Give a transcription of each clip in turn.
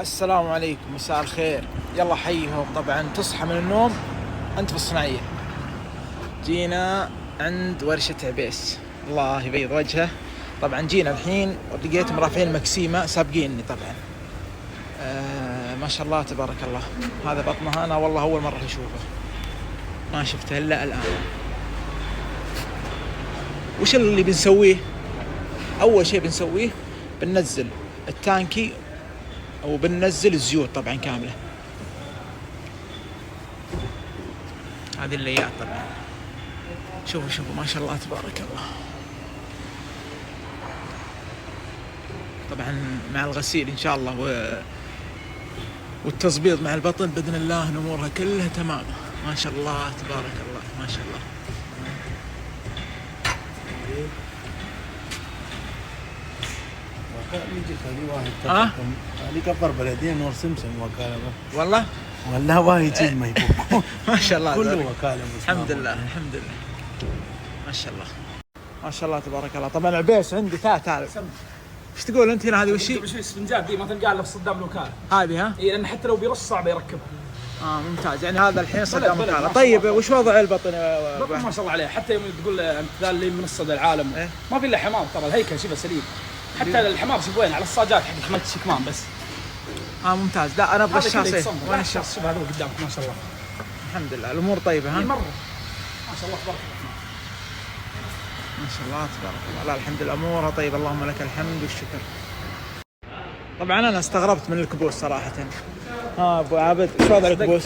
السلام عليكم، مساء الخير. يلا حيهم. طبعا تصحى من النوم انت في الصناعية، جينا عند ورشة عبيس الله يبيض وجهه. طبعا جينا الحين ولقيتهم رافعين مكسيمة سابقيني طبعا. ما شاء الله تبارك الله. هذا بطنها انا والله اول مرة اشوفه، ما شفته الا الان. وش اللي بنسويه؟ اول شيء بنسويه بننزل التانكي او بننزل الزيوت طبعا كامله. هذه الليات طبعا. شوفوا ما شاء الله تبارك الله. طبعا مع الغسيل ان شاء الله والتظبيط مع البطن باذن الله امورها كلها تمام. ما شاء الله تبارك الله ما شاء الله. يجي خليه واحد خليه كفر بلديه نور سمسم وكاله والله واحد يجي ما يفوق. ما شاء الله كله وكاله. الحمد لله ما شاء الله ما شاء الله تبارك الله. طبعا عبيس عندي تعال ايش تقول انت هنا؟ هذه وش هي؟ اسفنجات دي ما تلقاها الا في صدام الوكاله هذه ها؟ اي لان حتى لو بيرص صعب يركبها. ممتاز. يعني هذا الحين صدام وكاله. طيب وش وضع البطن ما شاء الله عليه. حتى يوم تقول انت ذا اللي من الصدى العالم إيه؟ ما في الا حمام، ترى الهيكل شبه سليم. حتى الحمام شوف وين على الصاجات حق حمايه الشكمان بس. ممتاز. لا انا ابغى الشاصي. وين الشاص؟ شوف هذا قدامك ما شاء الله. الحمد لله الامور طيبه ها؟ مره ما شاء الله تبارك الله. ما شاء الله تبارك الله. لا الحمد لله امورها طيبه، اللهم لك الحمد والشكر. طبعا انا استغربت من الكبوس صراحه. ابو عابد ايش وضع الكبوس؟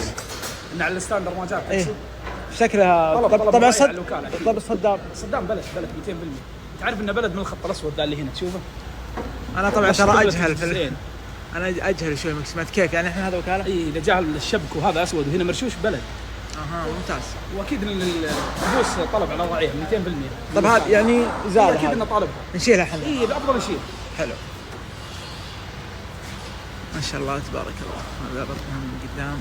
ان على الستاندر ما جات ايه شكلها طبعا طب صدام بلد 200%. انت عارف انه بلد من الخط الاسود ذا اللي هنا تشوفه. انا طبعا ترى اجهل في انا اجهل شوي مكسمات. كيف يعني احنا هذا وكاله؟ اي اذا جاء الشبك وهذا اسود وهنا مرشوش بلد. ممتاز. واكيد ان الكبوس طلب على ضعيف 200%. طب هذا يعني زاد اكيد انه طالبها نشيلها احنا. اي افضل نشيل. حلو ما شاء الله تبارك الله. هذا بطنها من قدام.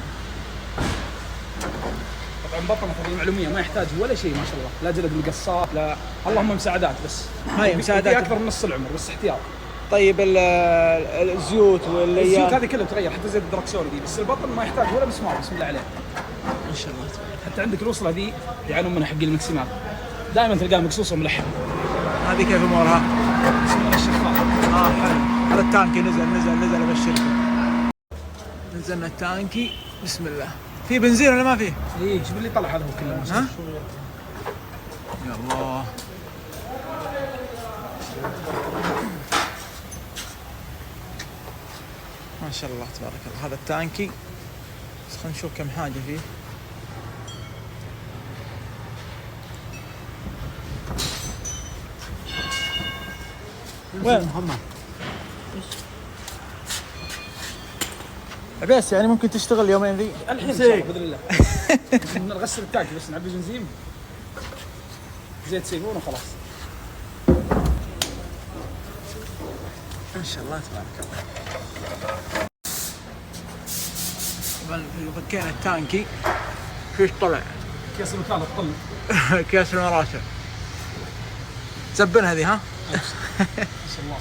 طبعا بطنه المعلوميه ما يحتاج ولا شيء ما شاء الله، لا جلد مقصات لا اللهم مساعدات بس. هاي مساعدات اكثر من نص العمر بس احتياط. طيب الزيوت الزيوت هذه كلها تغير حتى زيت الدركسون دي، بس البطن ما يحتاج ولا مسمار بسم الله عليه. ما شاء الله تبارك. حتى عندك الوصله دي يعانون منها حق المكسيمات دائما تلقاها مقصوصه ملحم. هذه كيف امورها؟ بسم الله الشفاف. حلو. هذا التانكي نزل ابشركم. نزلنا التانكي بسم الله. في بنزين ولا ما فيه؟ ايه شوف اللي طلع هذا هو كله. ها؟ يا الله ما شاء الله تبارك الله. هذا التانكي بس خلينا نشوف كم حاجة فيه. وين محمد؟ عبيس يعني ممكن تشتغل يومين ذي؟ الحين ان شاء الله باذن الله. نغسل التانكي بس نعبي بنزين زيت سيفون وخلاص. ما شاء الله تبارك الله. طبعا فكينا التانكي فيش طلع كيس الوكاله الطل. كيس المراشة زبن هذه ها؟ ما شاء الله.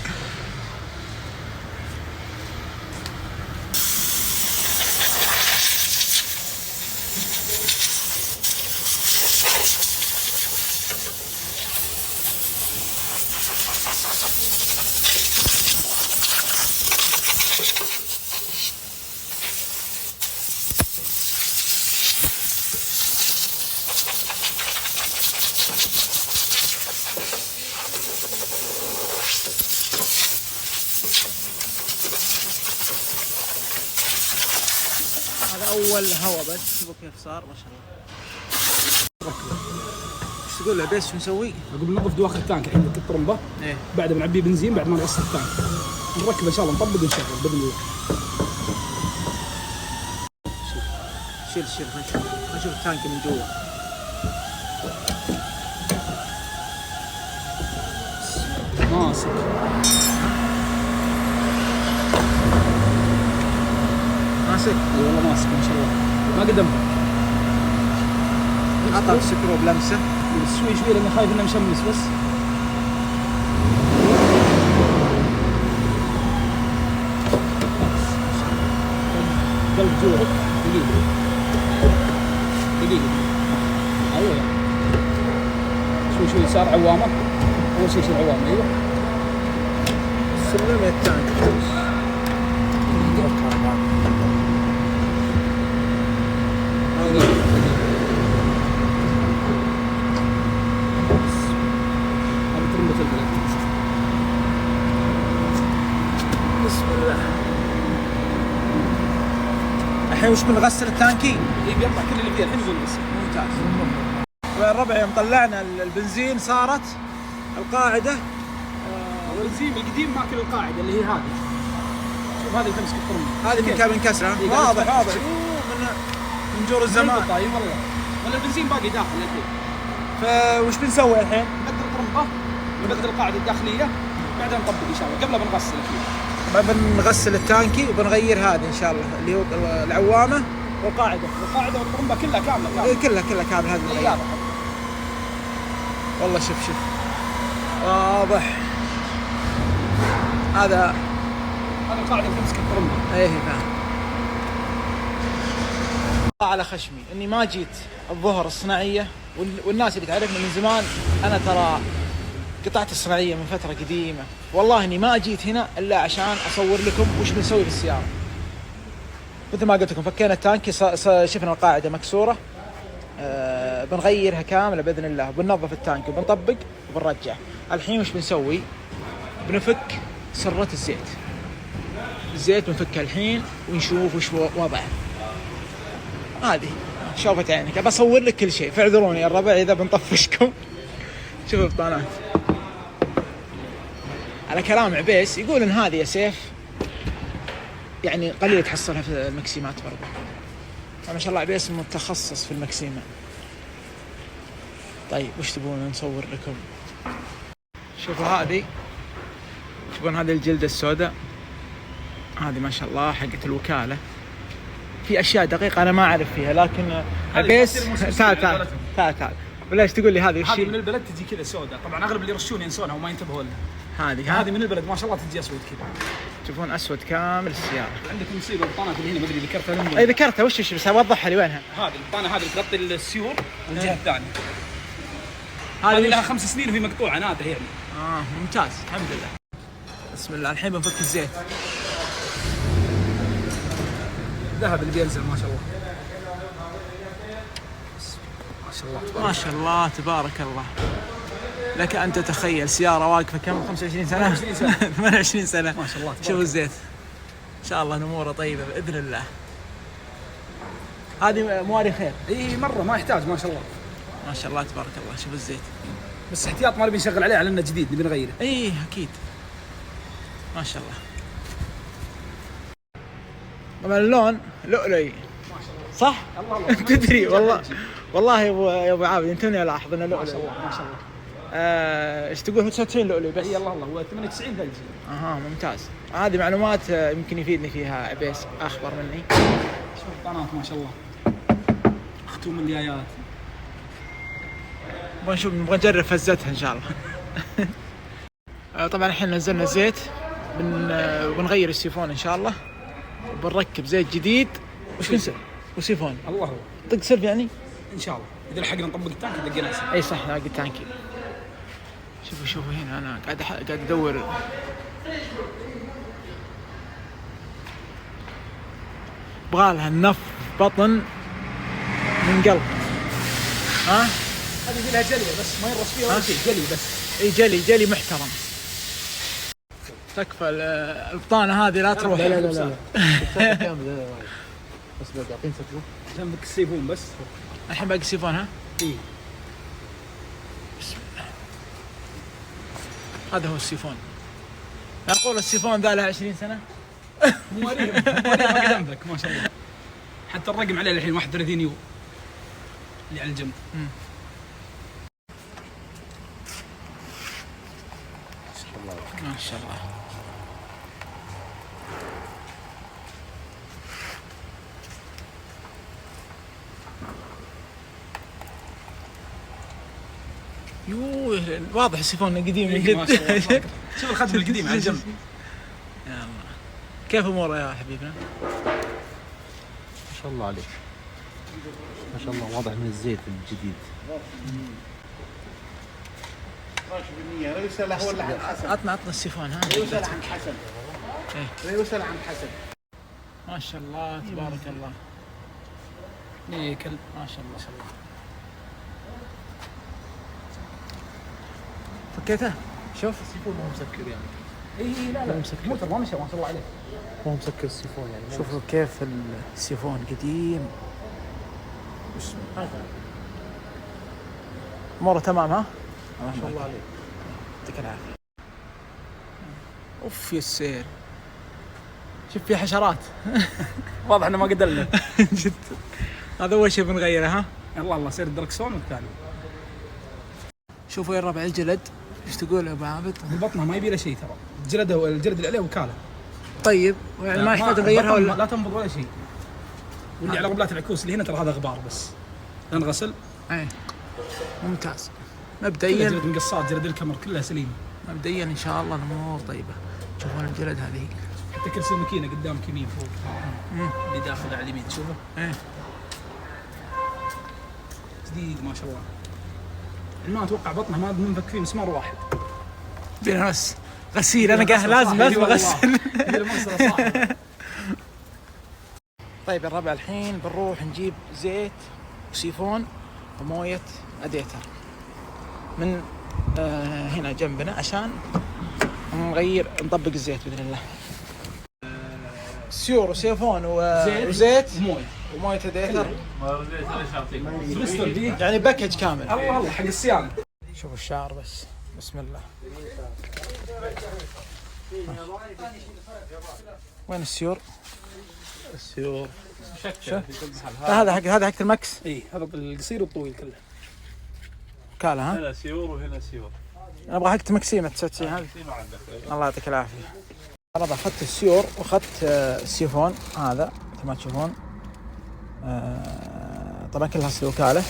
هذا أول هواء بس شوفوا كيف صار ما شاء الله. ايش تقول له بس شو نسوي؟ اقول ننظف دواخل التانك الحين الطرمبه. ايه بعد ما نعبيه بنزين بعد ما نغسل التانك نركب ان شاء الله نطبق ونشغل باذن الله. شيل خلينا نشوف التانك من جوا. ماسك اي والله ماسك ما شاء الله ما قدمها. عطى السكرو بلمسه شوي لاني خايف انه مشمس بس. قلب جورك. دقيقة دقيقة. ايوه شوي يسار عوامة. اول شيء يصير عوامة. ايوه سلمة التانك. هذه ترمبة البلد. بسم الله. الحين وش بنغسل التانكي؟ اي بيطلع كل اللي فيه الحين يقول بس. ممتاز. الربع يوم طلعنا البنزين صارت القاعدة البنزين القديم ماكل القاعدة اللي هي هذه. شوف هذه تمسك الطرمبة. هذه من كابن كسرة. إيه واضح واضح. من جور الزمان. طيب والله. ولا البنزين باقي داخل الحين. فوش بنسوي الحين؟ نبدل الطرمبة ونبدل القاعدة الداخلية بعدين نطبق ان شاء الله قبل بنغسل فيه. بنغسل التانكي وبنغير هذه ان شاء الله اللي هو العوامة والقاعدة والطرمبة كلها كاملة. إيه كلها كامل هذه الغيار. والله شوف واضح. هذا القاعدة اللي تمسك الطرمبة. ايه فاهم. على خشمي اني ما جيت الظهر الصناعية والناس اللي تعرفني من زمان انا ترى قطعت الصناعية من فترة قديمة. والله اني ما جيت هنا الا عشان اصور لكم وش بنسوي في السيارة. مثل ما قلت لكم فكينا التانكي شفنا القاعدة مكسورة. بنغيرها كاملة بإذن الله. بننظف التانك وبنطبق وبنرجع. الحين وش بنسوي؟ بنفك سرة الزيت بنفكها الحين ونشوف وش وضعه. هذه شوفت عينك بصور لك كل شيء. فاعذروني يا الربع إذا بنطفشكم. شوفوا البطانات. على كلام عبيس يقول إن هذه يا سيف يعني قليل تحصلها في المكسيمات برضه. ما شاء الله عبيس متخصص في المكسيمة. طيب وش تبون نصور لكم؟ شوفوا هذه. تشوفون هذه الجلدة السوداء هذه ما شاء الله حقت الوكالة. في أشياء دقيقة أنا ما أعرف فيها لكن عبيس تعال بلاش تقول لي هذه وش هذه من البلد تجي كذا سوداء. طبعا أغلب اللي يرشون ينسونها وما ينتبهوا لها. هذه من البلد ما شاء الله تجي أسود كذا. تشوفون أسود كامل السيارة. عندك مصير البطانات اللي هنا ما أدري ذكرتها لهم. أي ذكرتها وش بس أوضحها لي وينها. هذه البطانة هذه تغطي السيور والجهة الثانية. هذه لها 5 سنين وهي مقطوعة نادر يعني. ممتاز الحمد لله. بسم الله. الحين بنفك الزيت. ذهب اللي بينزل ما شاء الله. ما شاء الله تبارك الله. لك أن تتخيل سيارة واقفة كم 25 سنة 28 سنة ما شاء الله. شوف الزيت إن شاء الله نموره طيبة بإذن الله. هذه مواري خير. اي مرة ما يحتاج ما شاء الله. ما شاء الله تبارك الله. شوف الزيت بس احتياط ما نبي نشغل عليه على انه جديد نبي نغيره. اي اكيد ما شاء الله. طبعا اللون لؤلؤي ما شاء الله. صح؟ الله تدري والله يا ابو عابد انتوني الاحظ انه لؤلؤي. ما شاء الله ما شاء الله. ايش تقول 99 لؤلؤي بس؟ اي الله هو 98 ثلجي. ممتاز. هذه معلومات يمكن يفيدني فيها عبيس اخبر مني. شوف البطانات ما شاء الله. ختوم اليايات. نبغى نجرب فزتها ان شاء الله. طبعا الحين نزلنا الزيت بنغير السيفون ان شاء الله وبنركب زيت جديد. وسيفون الله هو طق سلف يعني ان شاء الله. اذا لحقنا نطبق التانك لقينا اسهل. اي صح لاقي التانكي. شوفوا هنا انا قاعد ادور. يبغالها النف بطن من قلب. هذه لها جليه بس ما يرص فيها ولا شيء. جلي بس. اي جلي محترم. تكفى البطانه هذه لا تروح. لا بس باقي سكرو جنبك السيفون بس. الحين باقي السيفون ها؟ اي بسم الله. هذا هو السيفون. اقول السيفون ذا له 20 سنه. مواريخ ما جنبك ما شاء الله. حتى الرقم عليه الحين 31 يو اللي على الجنب. ما شاء الله. يوه واضح السيفون قديم من جد. شوف الخدم القديم على الجنب. يا الله. كيف اموره يا حبيبنا؟ شاء الله عليك، ما شاء الله واضح من الزيت الجديد. رسالة هو اللي عند حسن. عطنا السيفون ها. رسالة عند حسن. رسالة عند حسن. ما شاء الله تبارك الله. نيكل ما شاء الله. فكيته؟ شوف السيفون ما هو مسكر يعني. اي لا مو ترى ما مشى ما شاء الله عليه. ما هو مسكر السيفون يعني. شوفوا كيف السيفون قديم. اموره تمام ها؟ ما شاء الله عليك. يعطيك العافيه. اوف يا السير. شوف في حشرات. واضح انه ما قدلنا. جد. هذا اول شيء بنغيره ها؟ الله سير الدركسون والثاني. شوفوا يا الربع الجلد ايش تقول يا ابو عابد؟ بطنها ما يبي له شيء ترى. الجلد اللي عليه وكاله. طيب يعني ما يحتاج نغيرها ولا لا تنبض ولا شيء. واللي على ربلات العكوس اللي هنا ترى هذا غبار بس. نغسل. اي ممتاز. جلد مبدئيا مقصات جلد الكمر كلها سليمه. مبدئيا ان شاء الله الامور طيبه. تشوفون الجلد هذه حتى كرسي الماكينه قدامك يمين فوق. اللي داخل على اليمين تشوفه؟ ايه جديد ما شاء الله. ما اتوقع بطنه ما بنفك فيه مسمار واحد. بينا بس غسيل انا قاعد لازم اغسل. طيب يا الربع الحين بنروح نجيب زيت وسيفون ومويه اديتر من هنا جنبنا عشان نطبق الزيت باذن الله. سيور وسيفون وزيت ومويه اديتر يعني باكج كامل. الله حق الصيانه. شوفوا الشعر بس بسم الله. وين السيور؟ السيور هذا حق المكس. اي هذا القصير والطويل كله. كاله ها؟ هنا سيور وهنا سيور. انا ابغى حق تمكسيمه تسوي هذه. الله يعطيك العافيه. انا اخذت السيور واخذت السيفون هذا مثل ما تشوفون. طبعا كلها اصل وكاله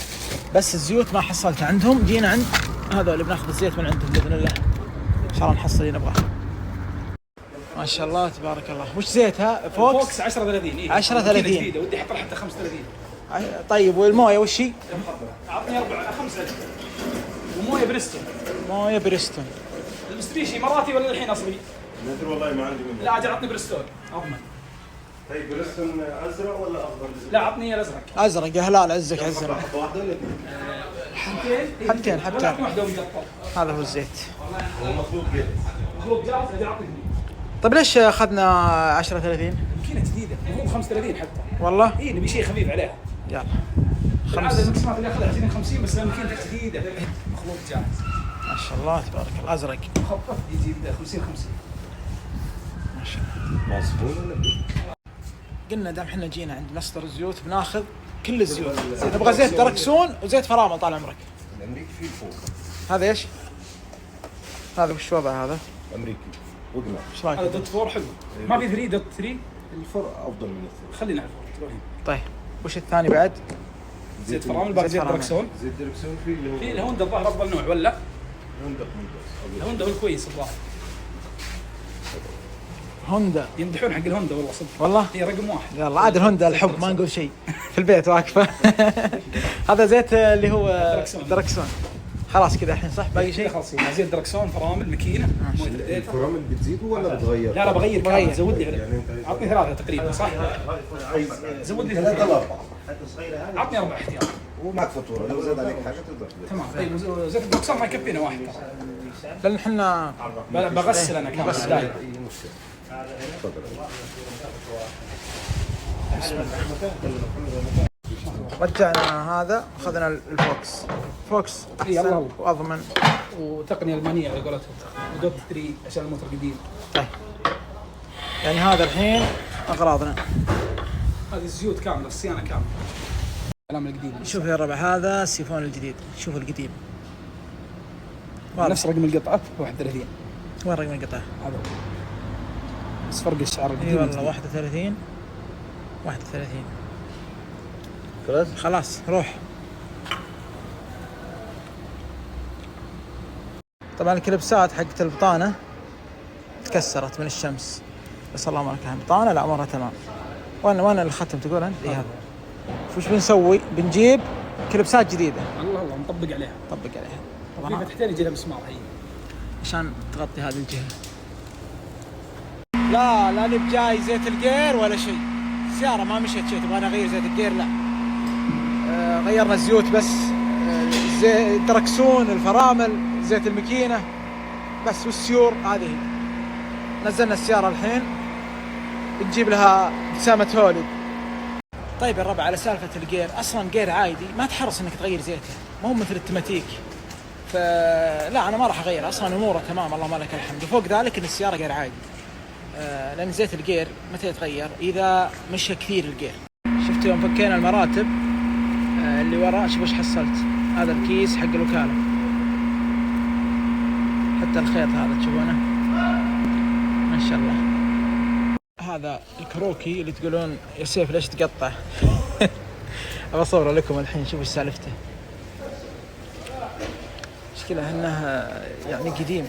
بس الزيوت ما حصلتها عندهم. جينا عند هذا اللي بناخذ الزيت من عندهم باذن الله. ان شاء الله نحصل اللي نبغاه. ما شاء الله تبارك الله. وش زيتها؟ فوكس 10-30. 10-30 جديده ودي احط حتى 35. طيب والمويه وش هي؟ اعطني 5 أجل. ومويه بريستون. مويه بريستون. المستريشي مراتي ولا الحين اصلي؟ ندري والله ما عندي منه. لا اجل عطني بريستون اضمن. طيب بريستون ازرق ولا اخضر؟ لا عطني الازرق. ازرق يا هلال عزك عزك. واحده ولا اثنين؟ حبتين واحده ومقطع. هذا هو الزيت. هو مخلوط جاهز. مخلوط جاهز اجل اعطني. طيب ليش اخذنا 10-30؟ ماكينه جديده مو 35 حتى. والله؟ اي نبي شيء خفيف عليها. يلا. هذا المكسمات اللي اخذها 20-50 بس ماكينتك جديده مخلوط جاهز. ما شاء الله تبارك الله. ازرق مخفف يجي 50-50. ما شاء الله. مصفون ولا قلنا دام احنا جينا عند مصدر الزيوت بناخذ كل الزيوت. نبغى زيت دركسون وزيت فرامل طال عمرك. الامريكي فيه فوق. هذا ايش؟ هذا وش وضع هذا؟ امريكي وقنا. ايش رايك؟ هذا دوت 4 حلو. ما في 3 دوت 3. الفرق افضل من الثاني. خلينا على 4 طيب وش الثاني بعد؟ زيت فرامل بعد زيت دركسون. زيت دركسون فيه اللي هو في الهوندا الظاهر افضل نوع ولا؟ هوندا ممتاز. الهوندا هو الكويس الظاهر. هوندا. يمدحون حق الهوندا والله صدق. والله؟ هي رقم 1. يلا عاد الهوندا الحب ما نقول شيء. في البيت واقفه. هذا زيت اللي هو دركسون. خلاص كذا الحين صح باقي شيء؟ خلاص زيت دركسون فرامل ماكينه. الفرامل بتزيدوا ولا بتغير؟ لا بغير كامل زود لي يعني عطني 3 تقريبا صح؟ زود لي 3 3 عطني 4 احتياط. ومعك فاتوره لو زاد عليك حاجه تقدر تمام. طيب زيت الدركسون ما يكفينا واحد لان احنا بغسل انا كمان بس دايم. رجعنا هذا واخذنا الفوكس. فوكس احسن واضمن وتقنيه المانيه على قولتهم ودوت 3 عشان الموتور قديم. طيب يعني هذا الحين اغراضنا. هذه الزيوت كامله الصيانه كامله. الكلام القديم. شوف يا ربع هذا السيفون الجديد. شوف القديم نفس رقم القطعه 31. وين رقم القطعه؟ هذا بس فرق الشعر القديم. اي والله 31 خلاص روح. طبعا الكلبسات حقت البطانه تكسرت من الشمس بس الله ما كان بطانه لا امورها تمام. وين الختم تقول انت؟ اي هذا وش بنسوي؟ بنجيب كلبسات جديدة. الله الله نطبق عليها. نطبق عليها. في طبعا فتحتين يجي لها مسمار هي. عشان تغطي هذه الجهة. لا بجاي زيت الجير ولا شيء. السيارة ما مشيت شيء، تبغى اغير زيت الجير؟ لا. غيرنا الزيوت بس، زيت الدركسون، الفرامل، زيت الماكينة بس، والسيور هذه. نزلنا السيارة الحين بنجيب لها ابتسامة هوليد. طيب يا الربع، على سالفة الجير، أصلا جير عادي ما تحرص إنك تغير زيته، ما هو مثل التماتيك. فلا أنا ما راح أغير، أصلا أموره تمام اللهم لك الحمد. وفوق ذلك إن السيارة جير عادي، لأن زيت الجير متى يتغير؟ إذا مشى كثير الجير. شفت يوم فكينا المراتب اللي وراء، شوف وش حصلت. هذا الكيس حق الوكالة، حتى الخيط هذا تشوفونه ما شاء الله. هذا الكروكي اللي تقولون يا سيف ليش تقطع؟ أبى أصور لكم الحين، شوف ايش سالفته. مشكلة انه يعني قديم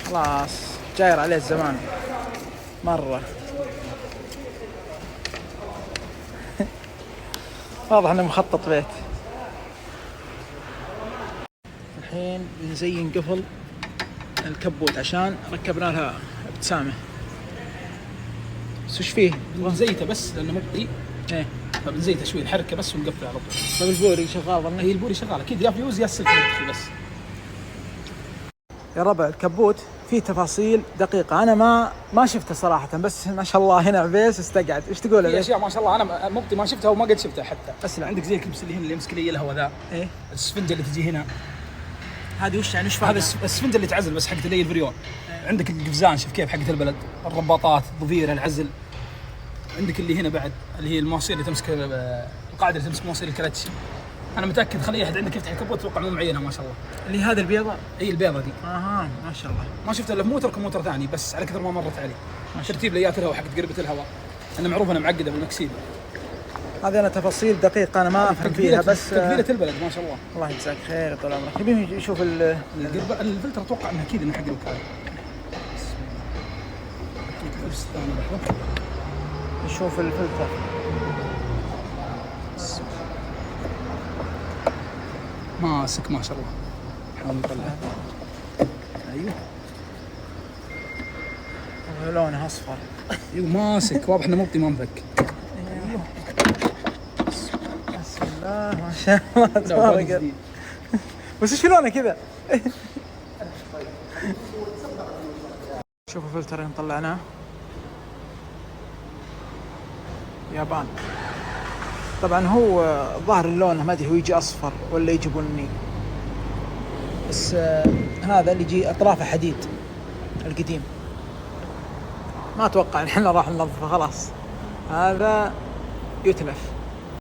خلاص، جاير عليه الزمان مرة. واضح انه مخطط بيت. الحين بنزين قفل الكبوت عشان ركبنا لها ابتسامة. بس وش فيه؟ بنزيته بس لانه مبطيء. ايه فبنزيته شوي، نحركه بس ونقفل على طول. طيب البوري شغال ظني؟ هي البوري شغال اكيد، يا فيوز يا السلك يدخل بس. يا ربع الكبوت فيه تفاصيل دقيقة أنا ما شفتها صراحة، بس ما شاء الله هنا عبيس استقعد. إيش تقول؟ في أشياء ما شاء الله أنا مبطي ما شفتها وما قد شفتها حتى. بس عندك زي الكبس اللي هنا اللي يمسك لي الهواء ذا. إيه السفنجة اللي تجي هنا هذه وش يعني؟ وش هذا السفنجة اللي تعزل بس حقت اللي هي الفريون. عندك القفزان شوف كيف حقت البلد، الرباطات، الضفيرة، العزل. عندك اللي هنا بعد اللي هي المواسير اللي تمسك القاعدة اللي تمسك مواسير الكلتش. أنا متأكد خلي أحد عندك يفتح الكبوت أتوقع مو معينها ما شاء الله. اللي هذا البيضة؟ أي البيضة دي. ما شاء الله. ما شفت إلا في موتر كموتر ثاني، بس على كثر ما مرت علي. ترتيب ليات الهواء حقت قربة الهواء. أنا معروف أنا معقدة بالمكسيد. هذه أنا تفاصيل دقيقة أنا ما أفهم فيها، بس تكبيلة البلد ما شاء الله. الله يجزاك خير طول عمرك. نبي نشوف الفلتر أتوقع إنه أكيد إنه حق الوكالة. نشوف الفلتر. ماسك ما شاء الله. حاول نطلع. أيوه. لونه أصفر. أيوه ماسك، واضح إنه مبطي ما مفك. أيوه. بسم الله ما شاء الله تبارك. بس ايش لونه كذا؟ شوفوا الفلترين طلعناه يابان. طبعا هو ظاهر اللون ما ادري هو يجي اصفر ولا يجي بني، بس هذا اللي يجي اطرافه حديد القديم. ما اتوقع احنا راح ننظفه خلاص، هذا يتلف.